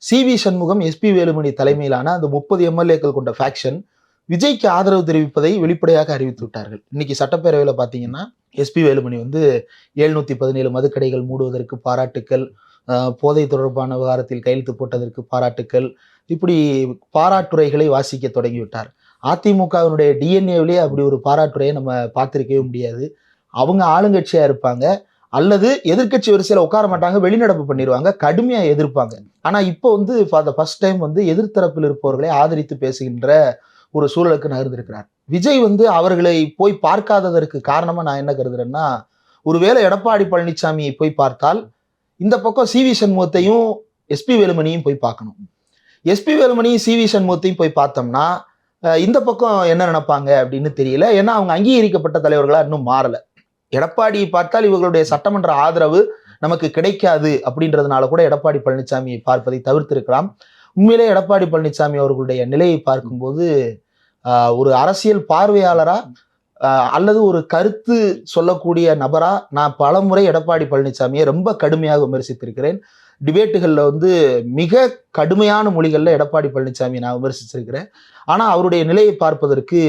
CV. Shanmugam, S P. Velumani தலைமையிலான அந்த 30 எம்எல்ஏக்கள் கொண்ட ஃபேக்ஷன் விஜய்க்கு ஆதரவு தெரிவிப்பதை வெளிப்படையாக அறிவித்து விட்டார்கள். இன்னைக்கு சட்டப்பேரவையில பார்த்தீங்கன்னா, எஸ்.பி. வேலுமணி வந்து 717 மதுக்கடைகள் மூடுவதற்கு பாராட்டுக்கள், போதை தொடர்பான விவகாரத்தில் கையெழுத்து போட்டதற்கு பாராட்டுக்கள், இப்படி பாராட்டுரைகளை வாசிக்க தொடங்கிவிட்டார். அதிமுகவினுடைய டிஎன்ஏவிலே அப்படி ஒரு பாராட்டுரையை நம்ம பார்த்திருக்கவே முடியாது. அவங்க ஆளுங்கட்சியா இருப்பாங்க, அல்லது எதிர்க்கட்சி வரிசையில உட்கார மாட்டாங்க, வெளிநடப்பு பண்ணிடுவாங்க, கடுமையா எதிர்ப்பாங்க. ஆனா இப்போ வந்து ஃபார் த ஃபர்ஸ்ட் டைம் வந்து எதிர்த்தரப்பில் இருப்பவர்களை ஆதரித்து பேசுகின்ற ஒரு சூழலுக்கு நகர்ந்திருக்கிறார். விஜய் வந்து அவர்களை போய் பார்க்காததற்கு காரணமா நான் என்ன கருதுறேன்னா, ஒருவேளை எடப்பாடி பழனிசாமியை போய் பார்த்தால் இந்த பக்கம் சி.வி. சண்முகத்தையும் எஸ்.பி. வேலுமணியும் போய் பார்க்கணும். எஸ்.பி. வேலுமணியும் சி.வி. சண்முகத்தையும் போய் பார்த்தோம்னா இந்த பக்கம் என்ன நினைப்பாங்க அப்படின்னு தெரியல. ஏன்னா அவங்க அங்கீகரிக்கப்பட்ட தலைவர்களா இன்னும் மாறல. எடப்பாடியை பார்த்தால் இவர்களுடைய சட்டமன்ற ஆதரவு நமக்கு கிடைக்காது அப்படின்றதுனால கூட எடப்பாடி பழனிசாமியை பார்ப்பதை தவிர்த்திருக்கலாம். உண்மையிலே எடப்பாடி பழனிசாமி அவர்களுடைய நிலையை பார்க்கும்போது ஒரு அரசியல் பார்வையாளரா அல்லது ஒரு கருத்து சொல்லக்கூடிய நபரா நான் பலமுறை எடப்பாடி பழனிசாமியை ரொம்ப கடுமையாக விமர்சித்திருக்கிறேன். டிபேட்டுகள்ல வந்து மிக கடுமையான மொழிகள்ல எடப்பாடி பழனிசாமி நான் விமர்சிச்சிருக்கிறேன். ஆனா அவருடைய நிலையை பார்ப்பதற்கு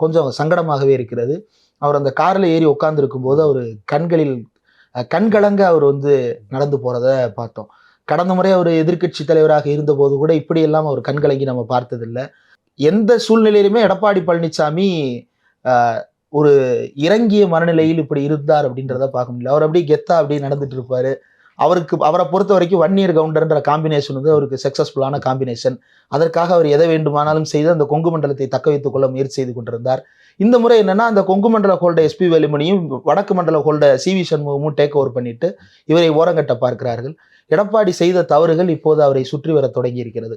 கொஞ்சம் சங்கடமாகவே இருக்கிறது. அவர் அந்த கார்ல ஏறி உட்கார்ந்து இருக்கும்போது அவர் கண்களில் கண்கலங்க அவர் வந்து நடந்து போறத பார்த்தோம். கடந்த முறை அவர் எதிர்க்கட்சி தலைவராக இருந்தபோது கூட இப்படியெல்லாம் அவர் கண்கலங்கி நம்ம பார்த்ததில்லை. எந்த சூழ்நிலையிலுமே எடப்பாடி பழனிசாமி ஒரு இறங்கிய மனநிலையில் இப்படி இருந்தார் அப்படின்றத பார்க்க முடியல. அவர் அப்படியே கெத்தா அப்படியே நடந்துட்டு இருப்பாரு. அவரை பொறுத்த வரைக்கும் வன்னியர் கவுண்டர்ன்ற காம்பினேஷன் வந்து அவருக்கு சக்சஸ்ஃபுல்லான காம்பினேஷன். அதற்காக அவர் எதை வேண்டுமானாலும் செய்து அந்த கொங்கு மண்டலத்தை தக்க வைத்துக் கொள்ள முயற்சி செய்து கொண்டிருந்தார். இந்த முறை என்னன்னா, அந்த கொங்கு மண்டல ஹோல்ட எஸ்.பி. வேலுமணியும் வடக்கு மண்டல ஹோல்ட சி.வி. சண்முகமும் டேக் ஓவர் பண்ணிட்டு இவரை ஓரங்கட்ட பார்க்கிறார்கள். எடப்பாடி செய்த தவறுகள் இப்போது அவரை சுற்றி வர தொடங்கி இருக்கிறது.